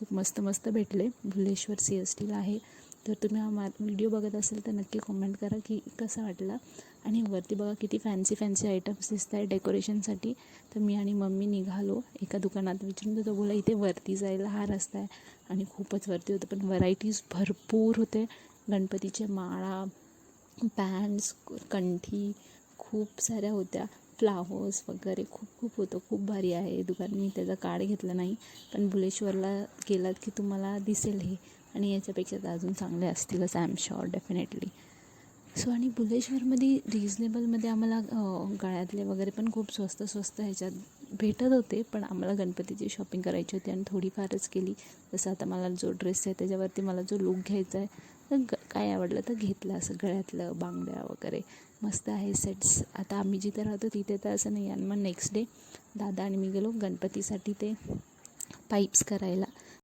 खूप मस्त मस्त भेटले. भुलेश्वर CSTला आहे. तर तुम्ही हा व्हिडिओ बघत असेल तर नक्की कॉमेंट करा की कसा वाटला. आणि वरती बघा किती फॅन्सी आयटम्स दिसत आहे डेकोरेशनसाठी. तर मी आणि मम्मी निघालो एका दुकानात. विचारून तो बोला इथे वरती जायला हा रस्ता आहे. आणि खूपच वरती होतं, पण व्हरायटीज भरपूर होते. गणपतीचे माळा, पॅन्ट्स, कंठी खूप साऱ्या होत्या. फ्लावर्स वगैरे खूप होतं. खूप भारी आहे दुकान. मी त्याचा कार्ड घेतला नाही, पण भुलेश्वरला गेलात की तुम्हाला दिसेल हे. आणि याच्यापेक्षा तर अजून चांगले असतीलच, I am sure, definitely. So आणि भुलेश्वरमध्ये रिजनेबलमध्ये आम्हाला गळ्यातले वगैरे पण खूप स्वस्त ह्याच्यात भेटत होते. पण आम्हाला गणपतीची शॉपिंग करायची होती आणि थोडीफारच केली. जसं आता मला जो ड्रेस आहे त्याच्यावरती मला जो लूक घ्यायचा आहे, तर काय आवडलं तर घेतलं. असं गळ्यातलं, बांगड्या वगैरे मस्त आहे सेट्स. आता आम्ही जिथे राहतो तिथे तर असं नाही. आणि मग नेक्स्ट डे दादा आणि मी गेलो गणपतीसाठी ते पाईप्स करायला.